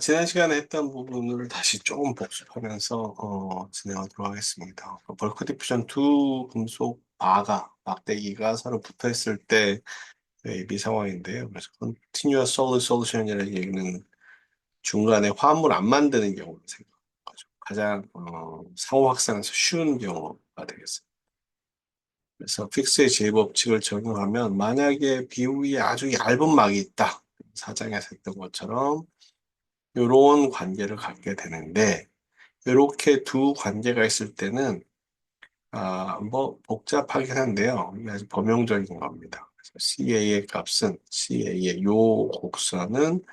지난 시간에 했던 부분을 다시 조금 복습하면서 진행하도록 하겠습니다. 벌크 디퓨전 두 금속 바가, 막대기가 서로 붙어 있을 때 예비 상황인데요. 그래서 continuous solid solution이라는 얘기는 중간에 화합물 안 만드는 경우를 생각하는 거죠. 가장 상호 확산에서 쉬운 경우가 되겠습니다. 그래서 픽스의 제법칙을 적용하면 만약에 비우에 아주 얇은 막이 있다. 사장에서 했던 것처럼 이런 관계를 갖게 되는데 이렇게 두 관계가 있을 때는 뭐 복잡하긴 한데요. 이게 아주 범용적인 겁니다. 그래서 CA의 값은 CA의 요 곡선은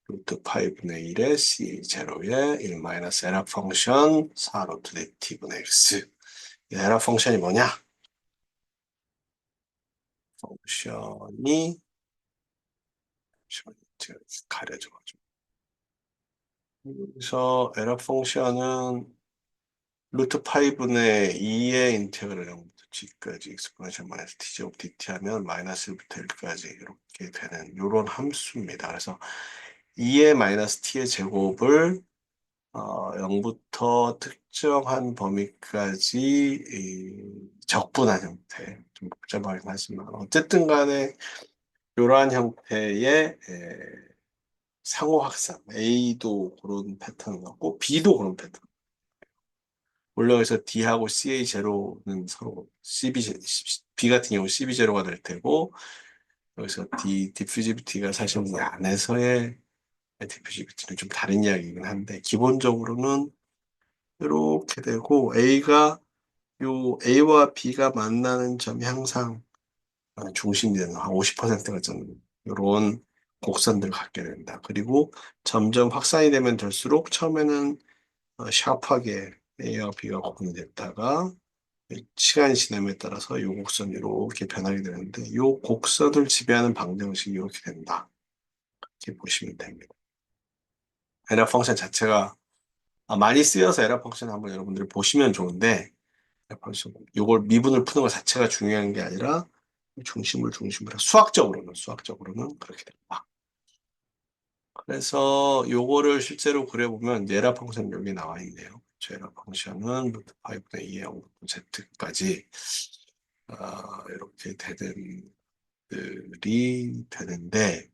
루트 5분의 1에 CA 제로의 1 마이너스 에라 펑션 4 루트 네티브는 X. 이 에라 펑션이 뭐냐? 펑션이 제가 가려져가지고 그래서 에라 펑션은 루트 5분의 2의 인테그랄 0부터 g까지 익스포넨셜 마이너스 t 제곱 dt 하면 마이너스 1부터 1까지 이렇게 되는 이런 함수입니다. 그래서 2의 마이너스 t의 제곱을 0부터 특정한 범위까지 적분한 형태, 좀 복잡하긴 하지만 어쨌든 간에 이러한 형태의 상호 확산, A도 그런 패턴 같고 B도 그런 패턴. 물론 여기서 D하고 CA 제로는 서로 B 같은 경우 CB 제로가 될 테고 여기서 디퓨지비티가 사실 이 안에서의 디퓨지비티는 좀 다른 이야기이긴 한데 기본적으로는 이렇게 되고 A가 요 A와 B가 만나는 점이 항상 중심이 되는 한 50%가 좀 이런 곡선들을 갖게 된다. 그리고 점점 확산이 되면 될수록 처음에는 샤프하게 A와 B가 구분이 됐다가 시간이 지남에 따라서 이 곡선이 이렇게 변하게 되는데 이 곡선을 지배하는 방정식이 이렇게 된다. 이렇게 보시면 됩니다. 에러 펑션 자체가 많이 쓰여서 에러 펑션 한번 여러분들이 보시면 좋은데 에러 펑션 이걸 미분을 푸는 것 자체가 중요한 게 아니라 중심으로 수학적으로는 그렇게 된다. 그래서 요거를 실제로 그려보면 에러 펑션 여기 나와 있네요. 에러 펑션은 루트 5분의 2의 0부터 z까지 이렇게 되는 들이 되는데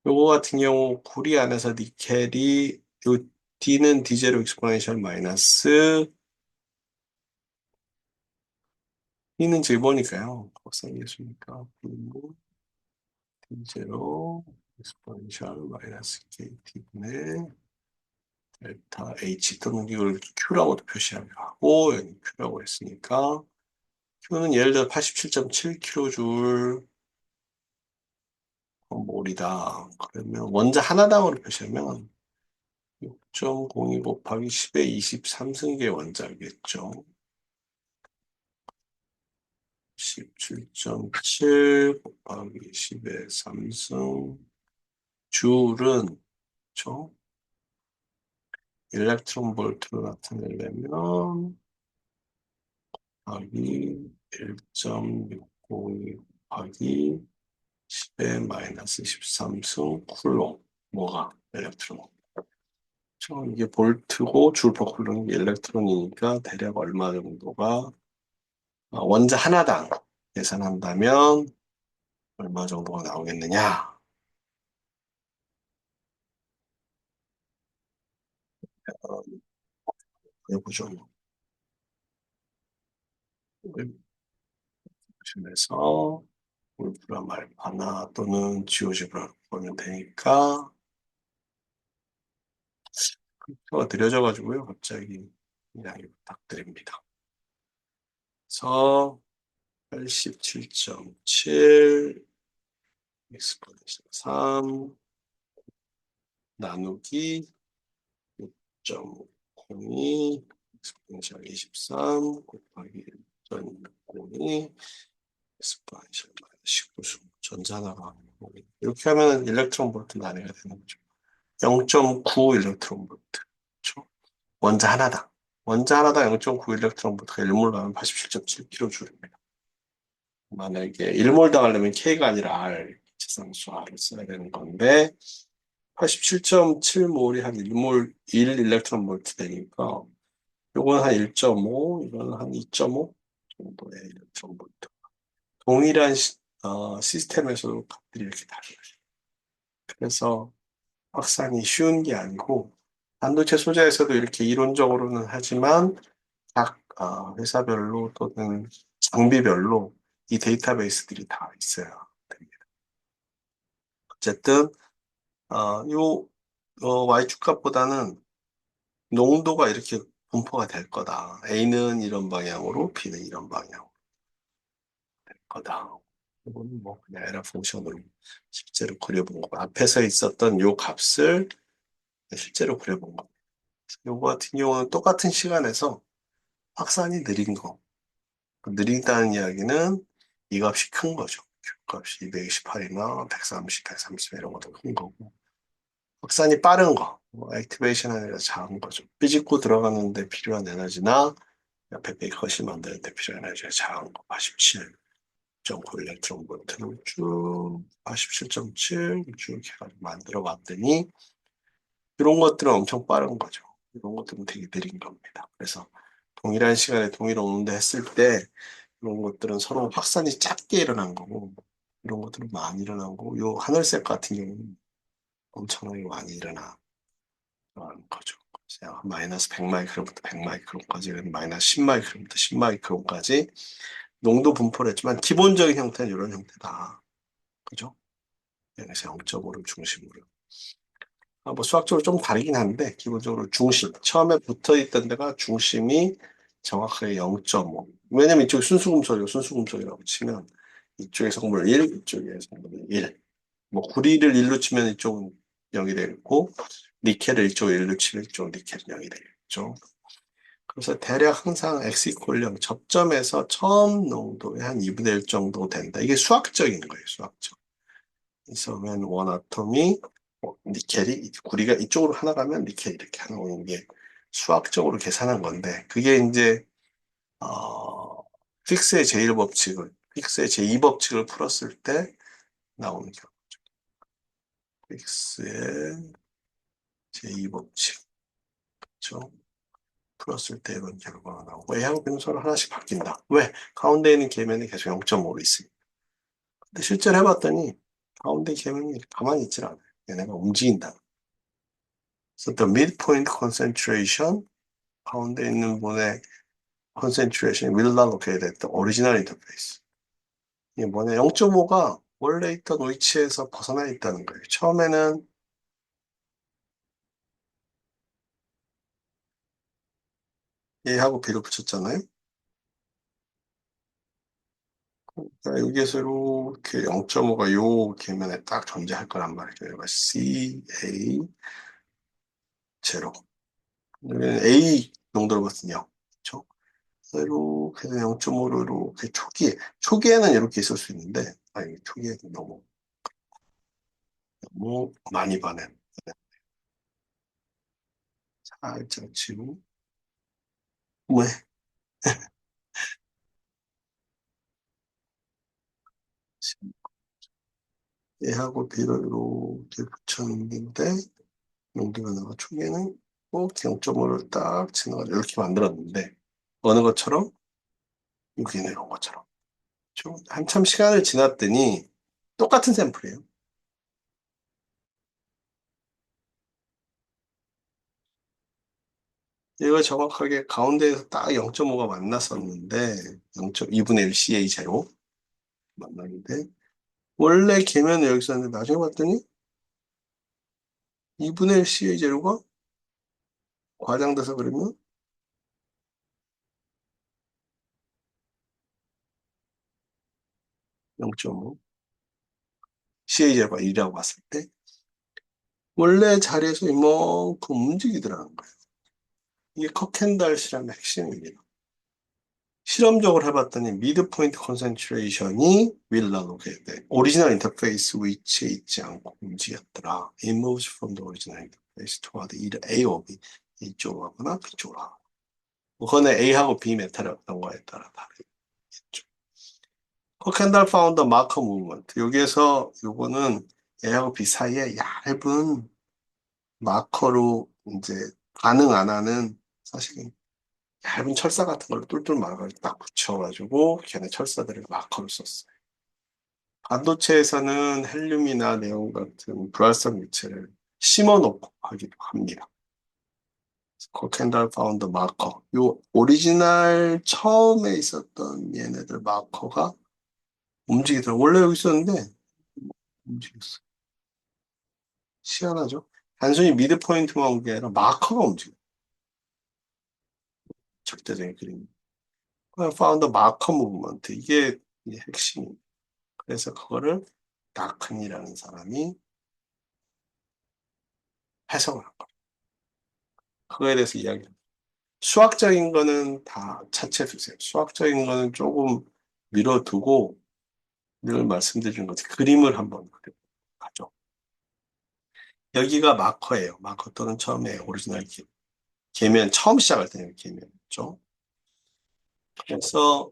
요거 같은 경우 구리 안에서 니켈이 요 D는 D0 익스포넨셜 마이너스 E는 제곱이니까요. 확산이었으니까 D0 익스포넨셜 마이너스 KT분의 델타 H 또는 이걸 Q라고도 표시하고 여기 Q라고 했으니까 Q는 예를 들어 87.7kJ 몰이다. 그러면 원자 하나당으로 표시하면 6.02 곱하기 10의 23승계 원자겠죠. 17.7 곱하기 10의 3승 줄은 그렇죠? 일렉트론 볼트로 나타내려면 곱하기 1.602 곱하기 10의 마이너스 13승 쿨롱 뭐가 일렉트론 이게 볼트고 줄 퍼 쿨롱이 일렉트론이니까 대략 얼마 정도가 원자 하나당 계산한다면 얼마 정도가 나오겠느냐? 어, 해보죠. 보시면서 울프라 말파나 또는 지오지브라 보면 되니까 표가 느려져가지고요. 갑자기 양해 부탁드립니다. 그래서 87.7 익스포넨셜 3 나누기 6.02 익스포넨셜 23 곱하기 1.02 익스포넨셜 19수 전자나가 이렇게 하면 일렉트론 볼트 나뉘가 되는 거죠. 0.9 일렉트론 볼트 그렇죠? 원자 하나당 원자 하나당 0.9 일렉트론 볼트가 1몰 나면 87.7kJ입니다. 만약에 1몰 당하려면 K가 아니라 R, 기체상수 R을 써야 되는 건데 87.7몰이 한 1몰, 1 일렉트론 볼트 되니까, 요건 한 1.5, 이건 한 2.5 정도의 일렉트론 볼트. 동일한 시스템에서도 값들이 이렇게 달라요. 그래서 확산이 쉬운 게 아니고, 반도체 소재에서도 이렇게 이론적으로는 하지만, 각 회사별로 또는 장비별로 이 데이터베이스들이 다 있어야 됩니다. 어쨌든, 요 Y축값보다는 농도가 이렇게 분포가 될 거다. A는 이런 방향으로, B는 이런 방향으로 될 거다. 이거는 뭐 그냥 에러 펑션으로 실제로 그려본 거. 앞에서 있었던 요 값을 실제로 그려본 거. 요거 같은 경우는 똑같은 시간에서 확산이 느린 거. 느리다는 이야기는 이 값이 큰 거죠. Q 값이 228이나 130, 130 이런 것도 큰 거고. 확산이 빠른 거. 뭐 액티베이션 아니라 작은 거죠. 삐집고 들어가는데 필요한 에너지나 옆에 베이커시 만드는데 필요한 에너지가 작은 거. 87.9 일렉트론 볼트를 쭉 87.7 쭉 해가지고 만들어 봤더니 이런 것들은 엄청 빠른 거죠. 이런 것들은 되게 느린 겁니다. 그래서 동일한 시간에 동일한 온도 했을 때 이런 것들은 서로 확산이 작게 일어난 거고 이런 것들은 많이 일어난 거고 요 하늘색 같은 경우는 엄청나게 많이 일어나는 거죠. 그래서 마이너스 100마이크론부터 100마이크론까지 마이너스 10마이크론부터 10마이크론까지 농도 분포를 했지만 기본적인 형태는 이런 형태다. 그죠? 그래서 0.5를 중심으로. 뭐 수학적으로 좀 다르긴 한데 기본적으로 중심 처음에 붙어 있던 데가 중심이 정확하게 0.5. 왜냐면 이쪽이 순수금속이고 순수금속이라고 치면 이쪽에 성분 1, 이쪽에 성분 1. 뭐 구리를 1로 치면 이쪽은 0이 되겠고 니켈을 이쪽에 1로 치면 이쪽은 니켈은 0이 되겠죠. 그래서 대략 항상 x 이퀄 0 접점에서 처음 농도의 한 2분의 1 정도 된다. 이게 수학적인 거예요. 수학적. 그래서 when one atom이 니켈이 구리가 이쪽으로 하나 가면 니켈이 이렇게 하나 오는 게 수학적으로 계산한 건데 그게 이제 픽스의 제1법칙을 픽스의 제2법칙을 풀었을 때 나오는 결과. 픽스의 제2법칙 그렇죠? 풀었을 때 이런 결과가 나오고 A하고 B는 서로 하나씩 바뀐다. 왜? 가운데 있는 계면이 계속 0.5로 있으니까. 근데 실제로 해봤더니 가운데 계면이 가만히 있질 않아요. 얘네가 움직인다. 그래서 the midpoint concentration 가운데 있는 분의 concentration will not locate at the original interface. 이게 뭐냐? 0.5가 원래 있던 위치에서 벗어나 있다는 거예요. 처음에는 A하고 B를 붙였잖아요. 그러니까 여기에서 이렇게 0.5가 요 계면에 딱 존재할 거란 말이죠. 여기가 C, A, 제로. 여기는 A 농도를 봤으면 0. 그렇죠? 이렇게 해서 0.5로 이렇게 초기에는 이렇게 있을 수 있는데, 아니, 초기에는 너무 많이 반해. 살짝 치고, 왜? A하고 B를 이렇게 붙였는데, 농도가 나와 초기에는 꼭 0.5를 딱 지나가 이렇게 만들었는데, 어느 것처럼? 여기는 이런 것처럼. 좀 한참 시간을 지났더니, 똑같은 샘플이에요. 얘가 정확하게 가운데에서 딱 0.5가 만났었는데, 0.2분의 1 CA 제로 만났는데, 원래 계면은 여기 있었는데, 나중에 봤더니, 2분의 1 CA 제로가 과장돼서 그러면 0.5, CA 제로가 1이라고 봤을 때, 원래 자리에서 이만큼 움직이더라는 거예요. 이게 커켄달 실험의 핵심입니다. 실험적으로 해봤더니 미드포인트 컨센트레이션이 윌라노게 돼. 오리지널 인터페이스 위치에 있지 않고 움직였더라. It moves from the original interface toward either A or B. 이쪽으로 가거나 B쪽으로 가거나. 그거는 A하고 B 메탈의 어떤 거에 따라 다르겠죠. 커켄달 파운더 마커 무브먼트. 여기에서 요거는 A하고 B 사이에 얇은 마커로 이제 반응 안 하는 사실은 얇은 철사 같은 걸로 똘똘 말아서 딱 붙여가지고 걔네 철사들을 마커로 썼어요. 반도체에서는 헬륨이나 네온 같은 불활성 물체를 심어 놓고 하기도 합니다. 코켄달 파운드 마커. 요 오리지널 처음에 있었던 얘네들 마커가 움직이더라고. 원래 여기 있었는데 움직였어. 희한하죠? 단순히 미드 포인트만 온 게 아니라 마커가 움직여. 적대적인 그림. 파운드 마커 무브먼트. 이게 핵심입니다. 그래서 그거를 다큰이라는 사람이 해석을 한 거예요. 그거에 대해서 이야기합니다. 수학적인 거는 다 차치해 두세요. 수학적인 거는 조금 밀어두고 늘 말씀드리는 것이 그림을 한번 가죠. 여기가 마커예요. 마커 또는 처음에 오리지널 계면 처음 시작할 때는 계면이죠. 그래서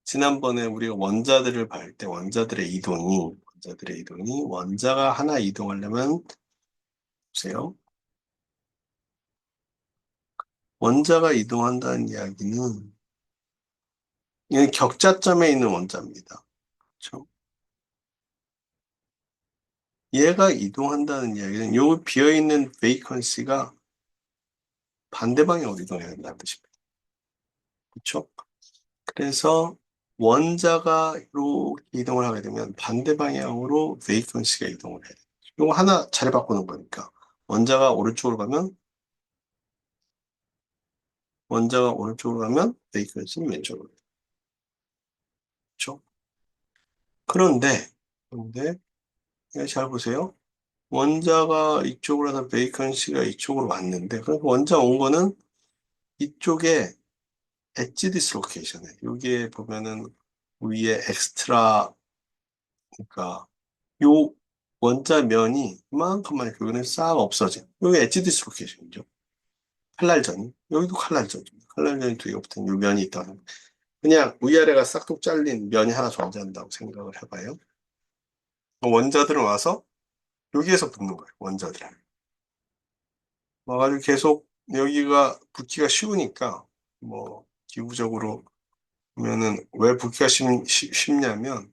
지난번에 우리가 원자들을 볼 때 원자들의 이동이 원자가 하나 이동하려면 보세요. 원자가 이동한다는 이야기는 얘는 격자점에 있는 원자입니다. 그렇죠? 얘가 이동한다는 이야기는 요 비어있는 베이컨시가 반대 방향으로 이동해야 된다는 뜻입니다. 그렇죠? 그래서 원자가 이렇게 이동을 하게 되면 반대 방향으로 베이컨시가 이동을 해요. 이거 하나 자리 바꾸는 거니까 원자가 오른쪽으로 가면 베이컨시는 왼쪽으로 가요. 그렇죠? 그런데 이거 잘 보세요. 원자가 이쪽으로 해서 베이컨시가 이쪽으로 왔는데 그래서 원자 온 거는 이쪽에 엣지 디스로케이션에 여기에 보면은 위에 엑스트라 그러니까 요 원자 면이 이만큼만 이렇게 여기는 싹 없어진 여기 엣지 디스로케이션이죠. 칼날전 여기도 칼날전입니다. 칼날전이 두 개가 붙은 요 면이 있다는 그냥 위아래가 싹둑 잘린 면이 하나 존재한다고 생각을 해봐요. 원자들은 와서 여기에서 붙는 거예요. 원자들은 와가지고 계속 여기가 붙기가 쉬우니까 뭐 기구적으로 보면은 왜 붙기가 쉽냐면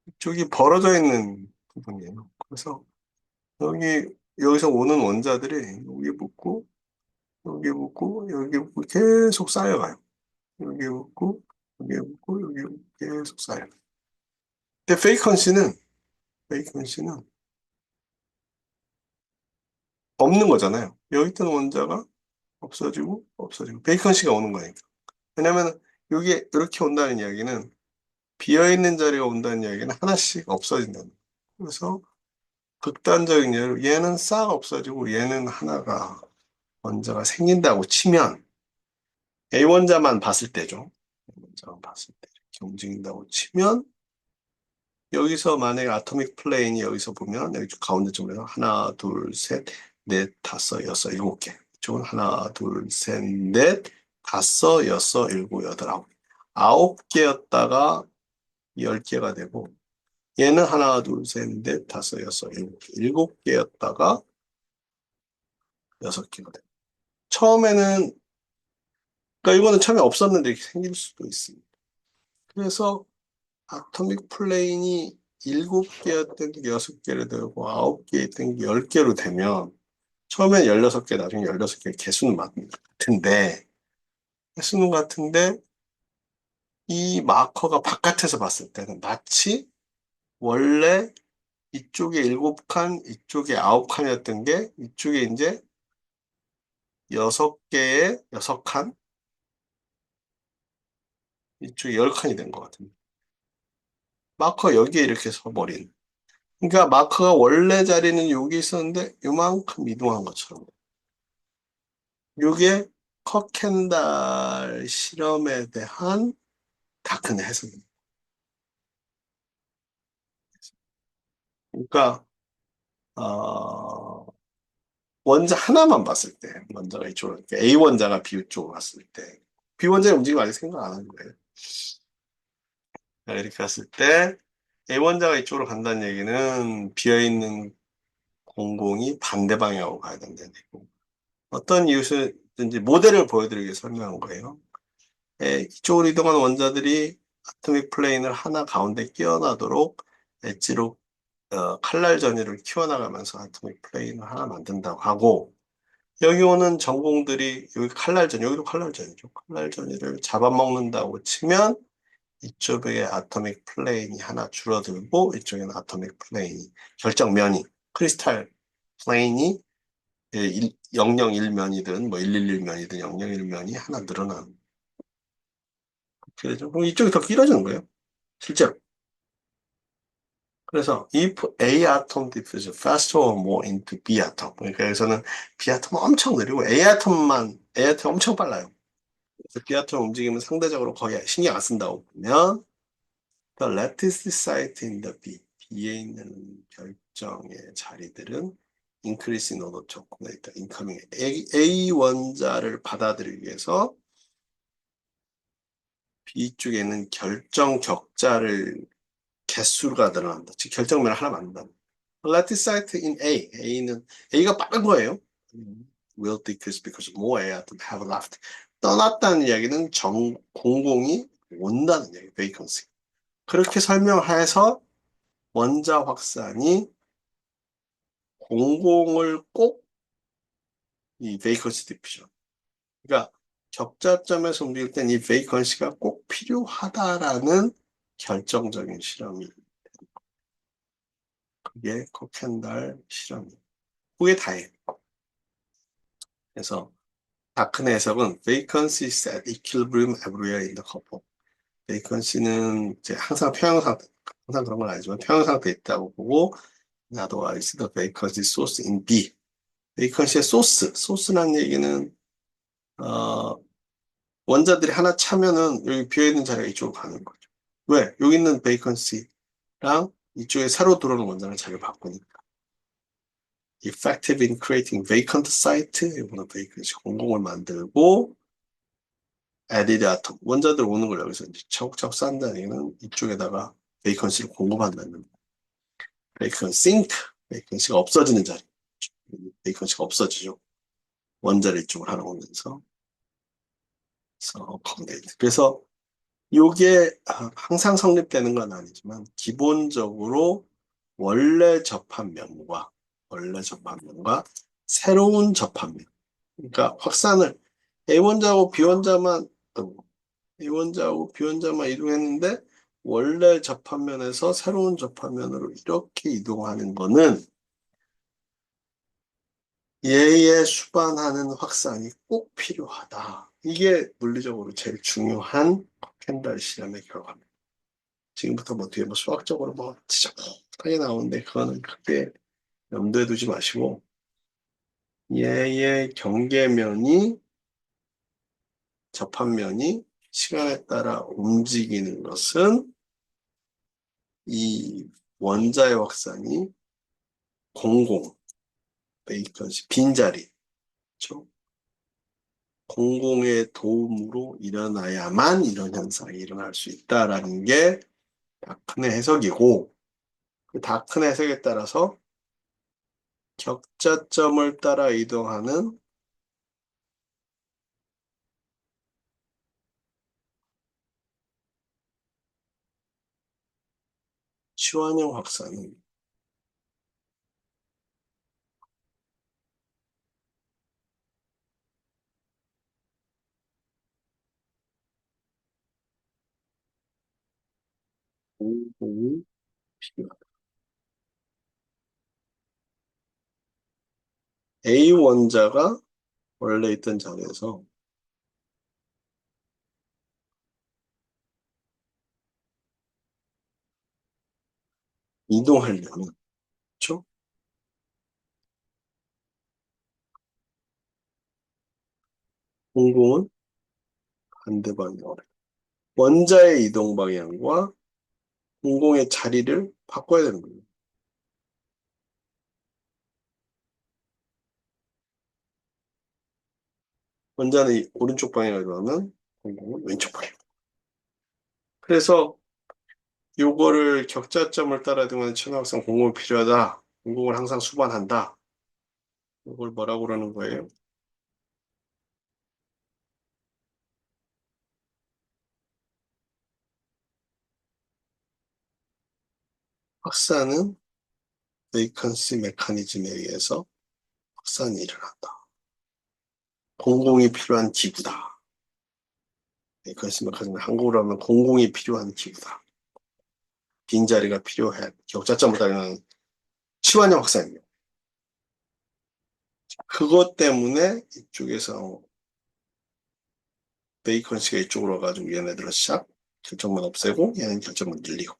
이쪽이 벌어져 있는 부분이에요. 그래서 여기서 오는 원자들이 여기 붙고 계속 쌓여가요. 여기 붙고 여기 붙고 계속 쌓여요. 근데 페이컨씨는 없는 거잖아요. 여기 있던 원자가 없어지고 베이컨씨가 오는 거니까. 왜냐면 여기 이렇게 온다는 이야기는 비어있는 자리가 온다는 이야기는 하나씩 없어진다는 거예요. 그래서 극단적인 예로 얘는 싹 없어지고 얘는 하나가 원자가 생긴다고 치면 A원자만 봤을 때죠. A원자만 봤을 때 이렇게 움직인다고 치면 여기서 만약에 아토믹 플레인이 여기서 보면 여기 가운데 쪽에서 하나, 둘, 셋, 넷, 다섯, 여섯, 일곱 개. 이쪽은 하나, 둘, 셋, 넷, 다섯, 여섯, 일곱, 여덟, 아홉. 아홉 개였다가 열 개가 되고 얘는 하나, 둘, 셋, 넷, 다섯, 여섯, 일곱 개. 일곱 개였다가 여섯 개가 되고. 처음에는 그러니까 이거는 처음에 없었는데 이렇게 생길 수도 있습니다. 그래서 아토믹 플레인이 일곱 개였던 게 여섯 개로 되고 아홉 개였던 게 열 개로 되면 처음엔 16개, 나중에 16개 개수는 같은데 이 마커가 바깥에서 봤을 때는 마치 원래 이쪽에 7칸, 이쪽에 9칸이었던 게 이쪽에 이제 6개에 6칸, 이쪽에 10칸이 된 것 같습니다. 마커 여기에 이렇게 서버린. 그러니까 마커가 원래 자리는 여기 있었는데 요만큼 이동한 것처럼. 이게 커켄달 실험에 대한 다큰 해석입니다. 그러니까 어, 원자 하나만 봤을 때 원자가 이쪽으로 A 원자가 B 쪽으로 갔을 때 B 원자의 움직임 아직 생각 안 하는 거예요. 이렇게 갔을 때 A 원자가 이쪽으로 간다는 얘기는 비어있는 공공이 반대 방향으로 가야 된다는 얘기고. 어떤 이유에서든지 모델을 보여드리기 위해 설명한 거예요. 이쪽으로 이동하는 원자들이 아토믹 플레인을 하나 가운데 끼워나도록 엣지로 칼날 전위를 키워나가면서 아토믹 플레인을 하나 만든다고 하고, 여기 오는 전공들이 여기 칼날전, 여기도 칼날전이죠. 칼날전이를 잡아먹는다고 치면 이쪽에 아토믹 플레인이 하나 줄어들고 이쪽에는 아토믹 플레인이 결정면이 크리스탈 플레인이 001면이든 뭐 111면이든 001면이 하나 늘어나는. 그렇죠. 그럼 이쪽이 더 길어지는 거예요. 실제로. 그래서 if A atom diffuses faster or more into B atom. 그러니까 여기서는 B 아톰은 엄청 느리고 A 아톰이 엄청 빨라요. 그래서 B 아톰 움직이면 상대적으로 거의 신경 안 쓴다고 보면 the lattice site in the B, B에 있는 결정의 자리들은 increase in order to accommodate the incoming A 원자를 받아들이기 위해서 B 쪽에 있는 결정 격자를 개수가 늘어난다. 즉 결정면을 하나 만든다. lattice site in A, A는 A가 빠른 거예요. will decrease because more A atoms have left. 떠났다는 이야기는 공공이 온다는 이야기, vacancy. 그렇게 설명해서 원자 확산이 공공을 꼭 이 베이컨시 디퓨전. 그러니까 격자점에서 움직일 땐 이 베이컨시가 꼭 필요하다라는 결정적인 실험이 그게 코켄달 실험이에요. 그게 다예요. 그래서 다크의 해석은 vacancy is at equilibrium everywhere in the couple. 베이컨시는 이제 항상 평형 상태, 항상 그런 건 아니지만 평형 상태에 있다고 보고 나도 is the vacancy source in B. 베이컨시의 소스라는 얘기는 어, 원자들이 하나 차면은 여기 비어있는 자리가 이쪽으로 가는 거죠. 왜? 여기 있는 베이컨시랑 이쪽에 새로 들어오는 원자는 자리를 바꾸니까. effective in creating vacant site, 이거는 베이컨시 공공을 만들고 added atom, 원자들 오는 걸 여기서 이제 차곡차곡 쌓는다는 얘기는 이쪽에다가 베이컨시를 공급한다는 베이컨 싱크, 베이컨시가 없어지는 자리. 베이컨시가 없어지죠. 원자를 이쪽으로 하나 오면서. 그래서 이게 항상 성립되는 건 아니지만 기본적으로 원래 접합면과 원래 접합면과 새로운 접합면, 그러니까 확산을 A원자하고 B원자만 A원자하고 B원자만 이동했는데 원래 접합면에서 새로운 접합면으로 이렇게 이동하는 거는 얘의 수반하는 확산이 꼭 필요하다. 이게 물리적으로 제일 중요한 켄달 실험의 결과입니다. 지금부터 뭐 뒤에 뭐 수학적으로 뭐 지적하게 나오는데 그거는 크게 염두에 두지 마시고 얘의 경계면이 접합면이 시간에 따라 움직이는 것은 이 원자의 확산이 공공, 베이컨시 빈자리, 그렇죠? 공공의 도움으로 일어나야만 이런 현상이 일어날 수 있다라는 게 다크의 해석이고 그 다크의 해석에 따라서 격자점을 따라 이동하는 시완형 확산은 공공이 필요하다. A 원자가 원래 있던 자리에서 이동하려면, 그렇죠? 공공은 반대 방향으로. 원자의 이동 방향과 공공의 자리를 바꿔야 되는 거예요. 원자는 오른쪽 방향으로 가면 공공은 왼쪽 방향. 그래서 요거를 격자점을 따라 이동하는 천왕성 공공이 필요하다. 전공을 항상 수반한다. 이걸 뭐라고 그러는 거예요? 확산은 베이컨시 메커니즘에 의해서 확산이 일어난다. 공공이 필요한 기구다. 베이컨시 메커니즘 한국어로 하면 공공이 필요한 기구다. 빈자리가 필요해. 격자점보다는 치환형 확산이에요. 그것 때문에 이쪽에서 베이컨시가 이쪽으로 와가지고 얘네들은 샥 결정만 없애고 얘는 결정만 늘리고.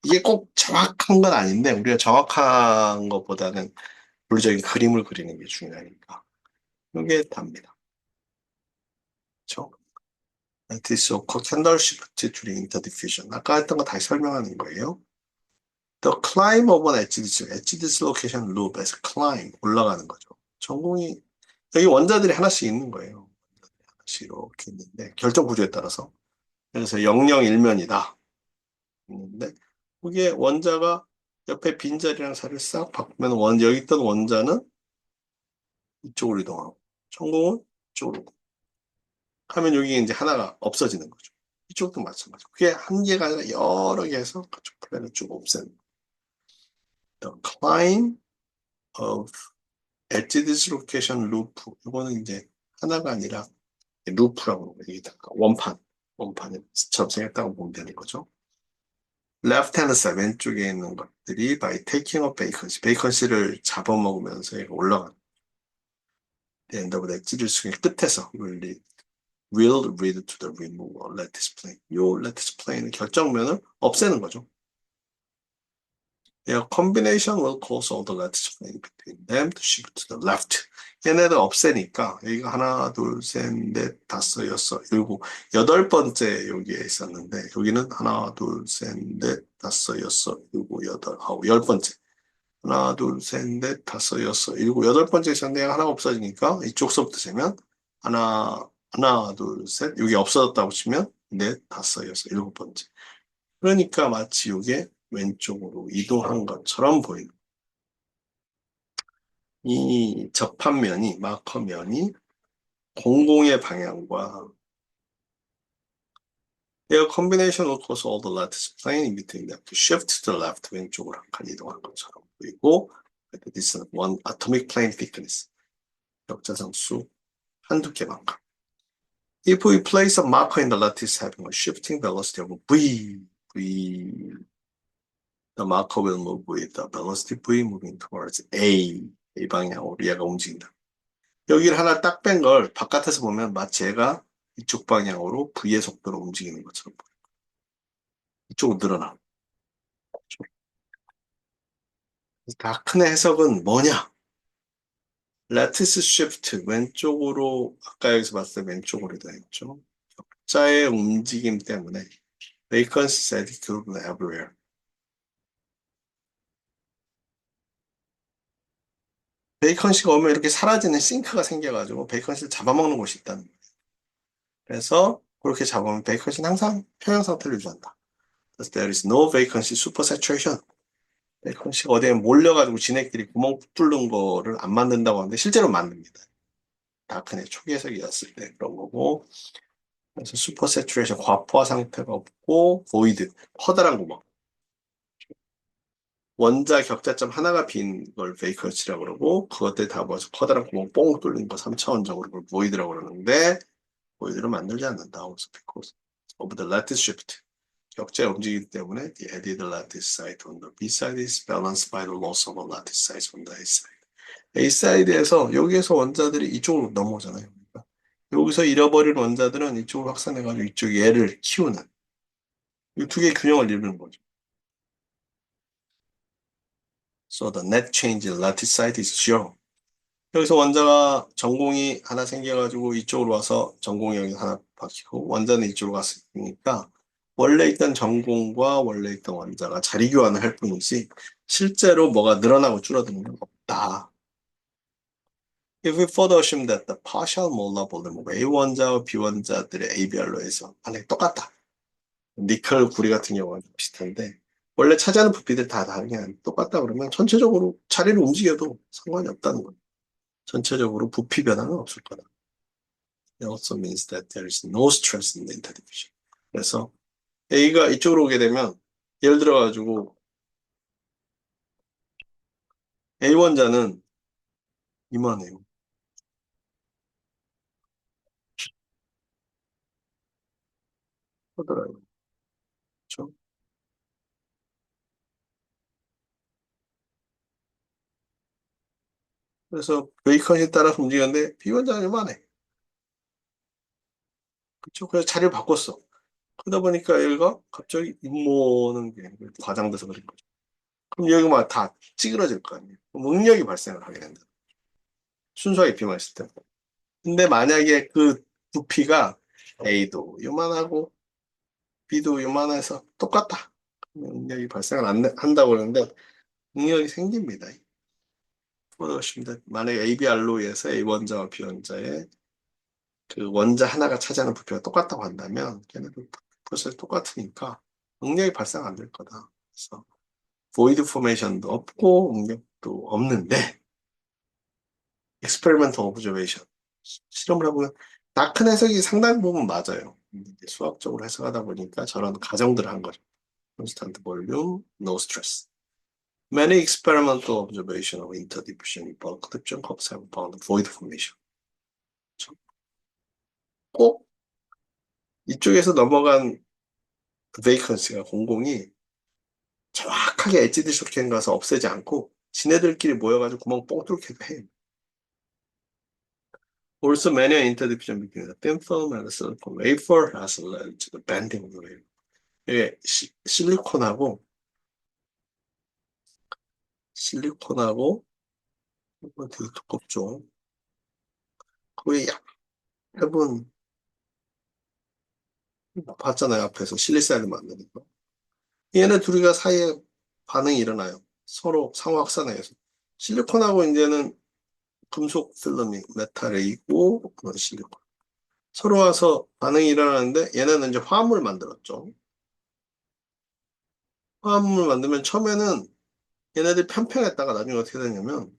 이게 꼭 정확한 건 아닌데 우리가 정확한 것보다는 물리적인 그림을 그리는 게 중요하니까. 이게 답니다. 그렇죠? That is so-called candle shift during the diffusion. 아까 했던 거 다시 설명하는 거예요. The climb of an edge dislocation loop as climb 올라가는 거죠. 전공이 여기 원자들이 하나씩 있는 거예요. 하나씩 이렇게 있는데 결정 구조에 따라서 그래서 001면이다. 있는데 그게 원자가 옆에 빈자리랑 살을 싹 바꾸면 여기 있던 원자는 이쪽으로 이동하고 전공은 이쪽으로 하면 여기 이제 하나가 없어지는 거죠. 이쪽도 마찬가지고 그게 한 개가 아니라 여러 개 해서 그쪽 플랜을 쭉 없애는 거예요. The climb of 엣지 디스로케이션 루프 이거는 이제 하나가 아니라 루프라고 얘기다 원판처럼 생겼다고 보면 되는 거죠. left hand side 왼쪽에 있는 것들이 by taking of 베이컨씨를 잡아먹으면서 올라가는 the end of the 엣지를 끝에서 will lead to the removal of lattice plane. 요 lattice plane의 결정면을 없애는 거죠. Their combination will cause all the lattice plane between them to shift to the left. 얘네들 없애니까 여기가 하나, 둘, 셋, 넷, 다섯, 여섯, 일곱, 여덟 번째 여기에 있었는데 여기는 하나, 둘, 셋, 넷, 다섯, 여섯, 일곱, 여덟, 아홉, 열 번째. 하나, 둘, 셋, 넷, 다섯, 여섯, 일곱, 여덟 번째 있었는데 하나가 없어지니까 이쪽서부터 재면 하나, 둘, 셋, 여기 없어졌다고 치면 넷, 다섯, 여섯, 일곱 번째. 그러니까 마치 이게 왼쪽으로 이동한 것처럼 보이는 이 접합면이 마커면이 공공의 방향과 their combination will cause all the lattice plane in between them to shift to the left 왼쪽으로 한 칸 이동한 것처럼 보이고 this is one atomic plane thickness 격자상수 한두 개만큼 if we place a marker in the lattice having a shifting velocity of v the marker will move with the velocity v moving towards a 방향으로 얘가 움직인다. 여기를 하나 딱 뺀 걸 바깥에서 보면 마치 얘가 이쪽 방향으로 v의 속도로 움직이는 것처럼 보여요. 이쪽으로 늘어나. 다크의 해석은 뭐냐? 라티스 쉬프트 왼쪽으로 아까 여기서 봤을 때 왼쪽으로 이동했죠. 격자의 움직임 때문에 Bacon's static curve everywhere. 베이컨씨가 오면 이렇게 사라지는 싱크가 생겨가지고 베이컨씨를 잡아먹는 곳이 있다는 거예요. 그래서 그렇게 잡으면 베이컨씨는 항상 평형 상태를 유지한다. 그래서 there is no vacancy supersaturation. 베이컨씨가 어디에 몰려가지고 지네끼리 구멍 뚫는 거를 안 만든다고 하는데 실제로 만듭니다. 다크의 초기 해석이었을 때 그런 거고 그래서 슈퍼세츄레이션 과포화 상태가 없고 보이드 커다란 구멍 원자 격자점 하나가 빈 걸 베이컨시라고 그러고 그것들 다 모아서 커다란 구멍 뽕 뚫린 거 3차원적으로 그걸 보이드라고 그러는데 보이드를 만들지 않는다. 그래서 because of the lattice shift 격자의 움직이기 때문에 the added lattice side on the B side is balanced by the loss of a lattice side on the A side. A side에서 여기에서 원자들이 이쪽으로 넘어오잖아요. 그러니까 여기서 잃어버린 원자들은 이쪽으로 확산해가지고 이쪽 얘를 키우는 이 두 개의 균형을 이루는 거죠. So the net change in lattice side is zero. 여기서 원자가 전공이 하나 생겨가지고 이쪽으로 와서 전공이 여기 하나 바뀌고 원자는 이쪽으로 갔으니까 원래 있던 전공과 원래 있던 원자가 자리 교환을 할 뿐이지 실제로 뭐가 늘어나고 줄어드는 건 없다. If we further assume that the partial molar volume of A 원자와 B 원자들의 ABR로 해서 만약에 똑같다. 니켈 구리 같은 경우는 비슷한데 원래 차지하는 부피들 다 그냥 똑같다 그러면 전체적으로 자리를 움직여도 상관이 없다는 거예요. 전체적으로 부피 변화는 없을 거다. It also means that there is no stress in the interdivision. 그래서 A가 이쪽으로 오게 되면 예를 들어가지고 A 원자는 이만해요. 하더라고요. 그렇죠? 그래서 웨이컨에 따라서 움직였는데 B원자는 이만해. 그렇죠? 그래서 자리를 바꿨어. 그러다 보니까 얘가 갑자기 임무는 게 과장돼서 그런 거죠. 그럼 여기가 막 다 찌그러질 거 아니에요. 그럼 응력이 발생을 하게 된다. 순수하게 비만 있을 때. 근데 만약에 그 부피가 A도 요만하고 B도 요만해서 똑같다. 그러면 응력이 발생을 한다고 그러는데 응력이 생깁니다. 그렇습니다. 만약에 AB 알로이에서 A 원자와 B 원자의 그 원자 하나가 차지하는 부피가 똑같다고 한다면 걔네들 프로세스 똑같으니까 응력이 발생 안 될 거다. 그래서 void formation도 없고 응력도 없는데 experimental observation 실험을 해보면 다 큰 해석이 상당 부분 맞아요. 이제 수학적으로 해석하다 보니까 저런 가정들을 한 거죠. constant volume, no stress. Many experimental observation of interdiffusion bulk 득점 cups have found void formation. 꼭 이쪽에서 넘어간 베이컨스가 공공이 정확하게 엣지 디스크엔 가서 없애지 않고 지네들끼리 모여가지고 구멍 뻥 뚫게 해. Also, many interdiffusion between the thin film and the silicon wafer has led to the bending of the wafer. 이게 실리콘하고 되게 두껍죠. 거의 얇은 봤잖아요 앞에서 실리사이드 만드는 거. 얘네 둘이가 사이에 반응이 일어나요. 서로 상호 확산해서 실리콘하고 이제는 금속 필름이 메탈에 있고 그런 실리콘. 서로 와서 반응이 일어나는데 얘네는 이제 화합물을 만들었죠. 화합물을 만들면 처음에는 얘네들이 평평했다가 나중에 어떻게 되냐면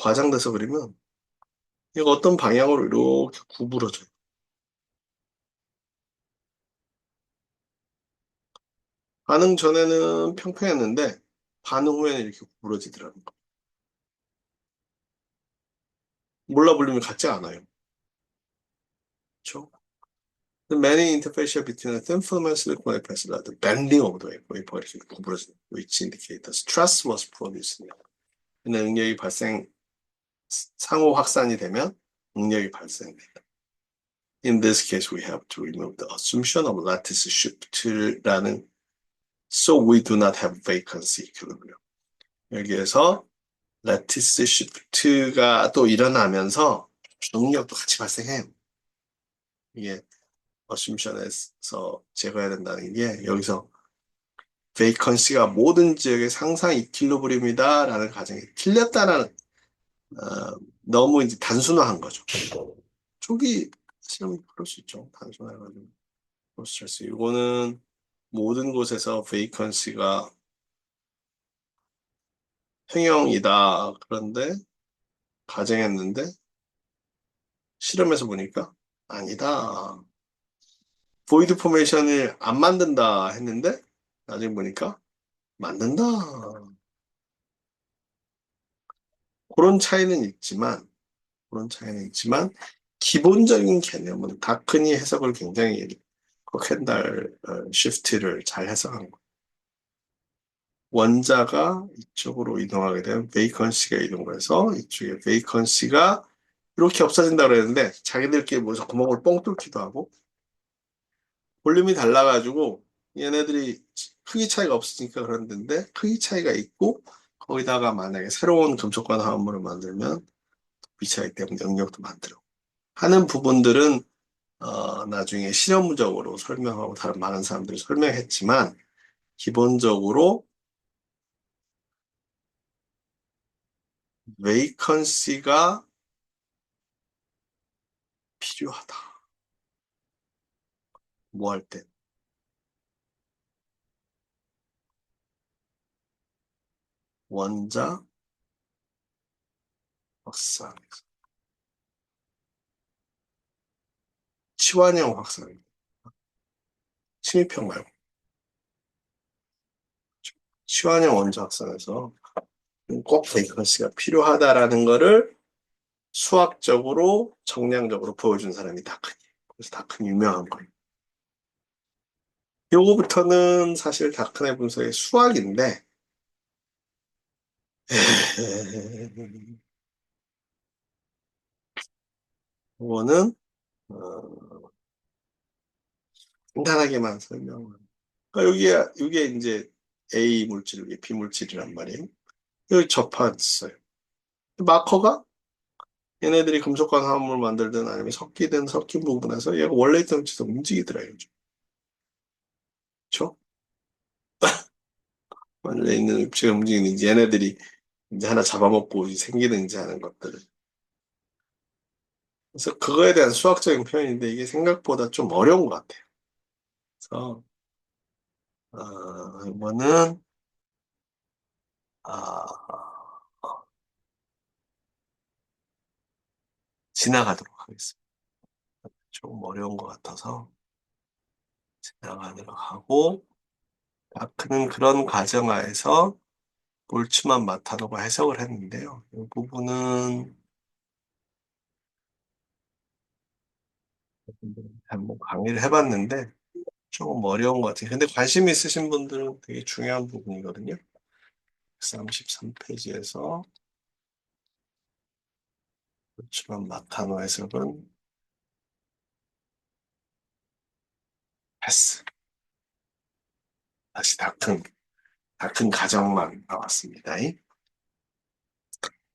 과장돼서 그리면 얘가 어떤 방향으로 이렇게 구부러져요. 반응 전에는 평평했는데 반응 후에는 이렇게 구부러지더라고요. 몰라 볼륨이 같지 않아요. 그렇죠? The many interfacial between the thin film and silicon wafer are the bending of the wafer 이렇게 구부러지는 which indicate the stress was produced. 근데 응력이 발생 상호 확산이 되면 응력이 발생된다. In this case, we have to remove the assumption of lattice shift라는 so we do not have vacancy equilibrium. 여기에서 lattice shift가 또 일어나면서 응력도 같이 발생해요. 이게 assumption에서 제거해야 된다는 게 여기서 vacancy가 모든 지역의 상상 2킬로그램이다라는 가정이 틀렸다라는 너무 이제 단순화한 거죠. 초기 실험이 그럴 수 있죠. 단순해가지고. 스트레스. 이거는 모든 곳에서 베이컨시가 평형이다. 그런데 가정했는데 실험해서 보니까 아니다. 보이드 포메이션을 안 만든다 했는데 나중에 보니까 만든다. 그런 차이는 있지만 그런 차이는 있지만 기본적인 개념은 다크니 해석을 굉장히 hend달 시프트를 잘 해석한 거. 원자가 이쪽으로 이동하게 되면 베이컨시가 이동해서 이쪽에 베이컨시가 이렇게 없어진다 그랬는데 자기들끼리 모여서 구멍을 뻥 뚫기도 하고 볼륨이 달라가지고 얘네들이 크기 차이가 없으니까 그런데 크기 차이가 있고 거기다가 만약에 새로운 금속관 화합물을 만들면 부피 차이 때문에 영역도 만들어 하는 부분들은 나중에 실험적으로 설명하고 다른 많은 사람들이 설명했지만 기본적으로 베이컨시가 필요하다. 뭐 할 때? 원자 확산. 치환형 확산. 침입형 말고. 치환형 원자 확산에서 꼭 베이컨스가 필요하다라는 거를 수학적으로 정량적으로 보여준 사람이 다크니에요. 그래서 다크니 유명한 거예요. 요거부터는 사실 다크니 분석의 수학인데 이거는 간단하게만 설명을. 그러니까 여기에 이제 A 물질, 여기 B 물질이란 말이에요. 여기 접합했어요. 마커가 얘네들이 금속광 화합물 만들든 아니면 섞이든 섞인 부분에서 얘가 원래 있던 위치에서 움직이더라고요. 그렇죠? 원래 있는 위치가 움직이는지 얘네들이 이제 하나 잡아먹고 생기는지 하는 것들을. 그래서 그거에 대한 수학적인 표현인데 이게 생각보다 좀 어려운 것 같아요. 그래서 이거는 아, 지나가도록 하겠습니다. 조금 어려운 것 같아서 지나가도록 하고 다크는 그런 과정하에서 볼츠만 마타노가 해석을 했는데요. 이 부분은 한번 강의를 해봤는데 조금 어려운 것 같아요. 근데 관심 있으신 분들은 되게 중요한 부분이거든요. 33페이지에서 볼츠만 마타노 해석은 패스. 다시 다큰 가정만 나왔습니다.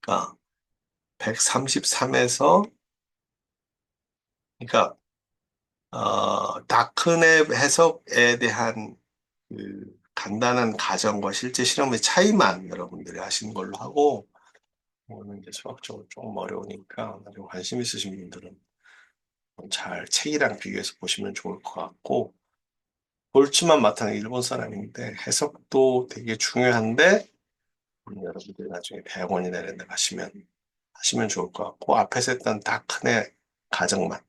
그러니까 133에서 그러니까 다크넷 해석에 대한 그 간단한 가정과 실제 실험의 차이만 여러분들이 하시는 걸로 하고, 오늘 이제 수학적으로 조금 어려우니까 나중에 관심 있으신 분들은 잘 책이랑 비교해서 보시면 좋을 것 같고, 볼츠만 마탕 일본 사람인데 해석도 되게 중요한데, 여러분들이 나중에 대학원이나 이런 데 가시면 하시면 좋을 것 같고, 앞에서 했던 다크넷 가정만.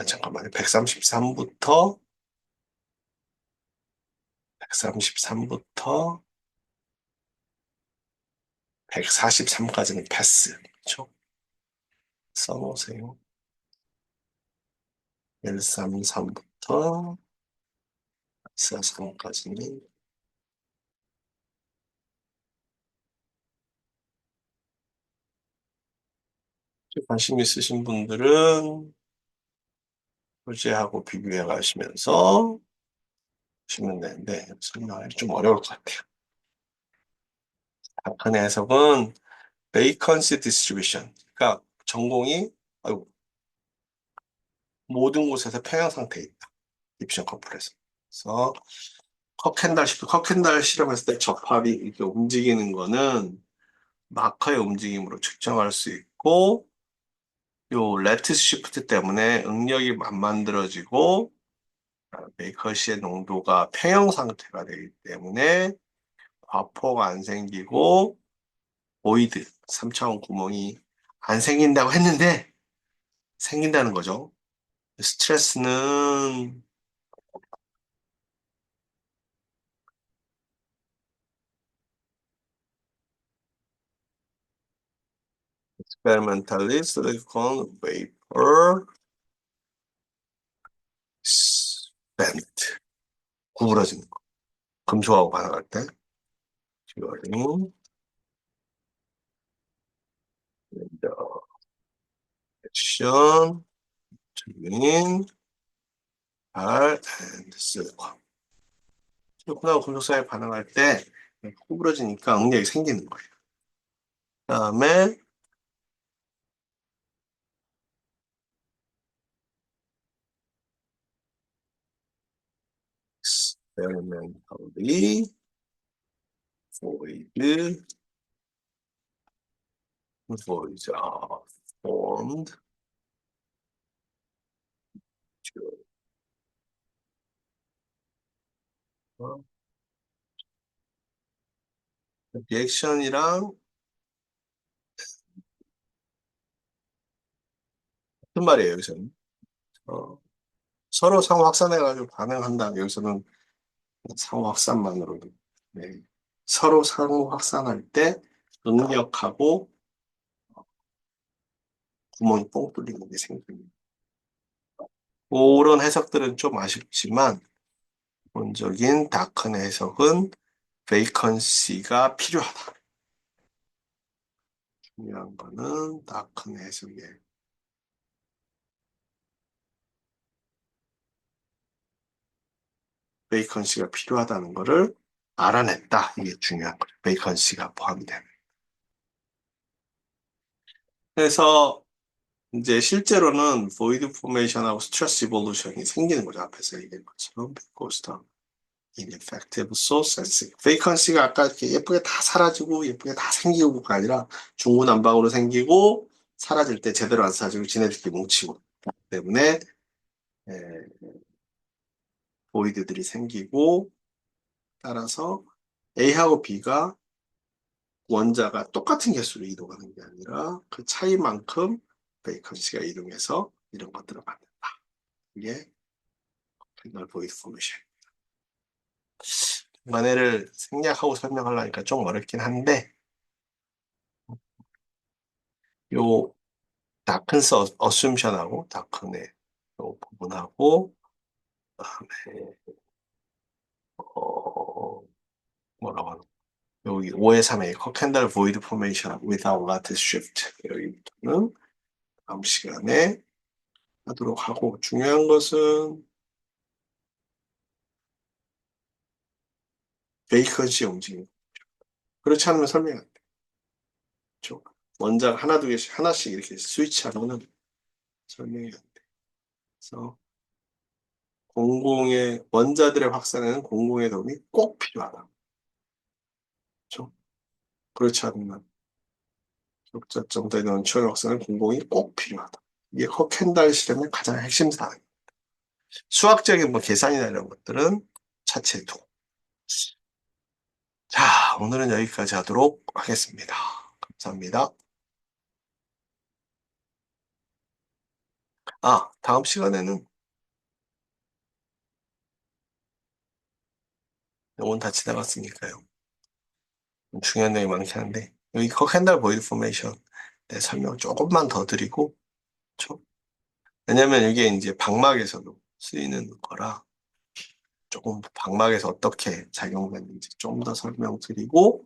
잠깐만요. 133부터 133부터 143까지는 패스. 그렇죠? 써놓으세요. 133부터 143까지는 관심 있으신 분들은 교재하고 비교해 가시면서 보시면 되는데 설명하기 좀 어려울 것 같아요. 다크의 해석은 베이컨시 디스트리뷰션. 그러니까 전공이 아이고, 모든 곳에서 평형 상태에 있다. 디피션 커플에서. 그래서 컵캔달 실험했을 때 접합이 이렇게 움직이는 거는 마커의 움직임으로 측정할 수 있고, 요 레티스 시프트 때문에 응력이 안 만들어지고, 베이커시의 농도가 평형 상태가 되기 때문에 과포가 안 생기고, 보이드, 3차원 구멍이 안 생긴다고 했는데, 생긴다는 거죠. 스트레스는 experimentally silicon vapor spent 구부러지는 거. 금속하고 반응할 때. 듀어링 액션 인 발 앤드 실리콘. 실리콘하고 금속 사이에 반응할 때 구부러지니까 응력이 생기는 거예요. 그다음에 experimentally void voids are formed 리액션이랑 무슨 말이에요, 여기서는? 어, 서로 상호 확산해가지고 반응한다. 여기서는 상호 확산만으로. 네. 서로 상호 확산할 때 응력하고 구멍이 뻥 뚫리는 게 생깁니다. 그런 해석들은 좀 아쉽지만, 기본적인 다큰 해석은 베이컨시가 필요하다. 중요한 거는 다큰 해석에 베이컨시가 필요하다는 거를 알아냈다. 이게 중요한 거죠. 베이컨시가 포함되는. 그래서 이제 실제로는 void formation하고 stress evolution이 생기는 거죠. 앞에서 얘기한 것처럼 coastal ineffective source and vacancy가 아까 이렇게 예쁘게 다 사라지고 예쁘게 다 생기고가 아니라 중구난방으로 생기고 사라질 때 제대로 안 사라지고 지네들끼리 뭉치고 때문에 void들이 생기고 따라서 A하고 B가 원자가 똑같은 개수로 이동하는 게 아니라 그 차이만큼 베이컨시가 이동해서 이런 것들을 만든다. 이게 널 보이드 포메이션. 만해를 생략하고 설명하려니까 좀 어렵긴 한데 요 다큰스 어쌔션하고 다큰의 요 부분하고 그다음에 뭐라고 하는 여기 5의 3의 커캔들 보이드 포메이션 without lattice shift 여기부터는 다음 시간에 하도록 하고 중요한 것은 베이컨시의 움직임. 그렇지 않으면 설명이 안 되죠. 원작 하나 두 개씩 하나씩 이렇게 스위치하면은 설명이 안 돼. 그래서 공공의 원자들의 확산에는 공공의 도움이 꼭 필요하다. 그렇죠? 그렇지 않으면 격자점 되는 치열 확산은 공공이 꼭 필요하다. 이게 허켄달 실험의 가장 핵심 사항. 수학적인 뭐 계산이나 이런 것들은 차치해 두고. 자, 오늘은 여기까지 하도록 하겠습니다. 감사합니다. 다음 시간에는 오늘 다 지나갔으니까요. 중요한 내용이 많긴 한데 여기 hendall 보이드 포메이션 네, 설명 조금만 더 드리고 그렇죠? 왜냐면 이게 이제 방막에서도 쓰이는 거라 조금 방막에서 어떻게 작용되는지 좀 더 설명드리고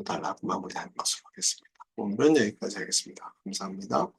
달라고 마무리하는 것으로 하겠습니다. 오늘은 여기까지 하겠습니다. 감사합니다.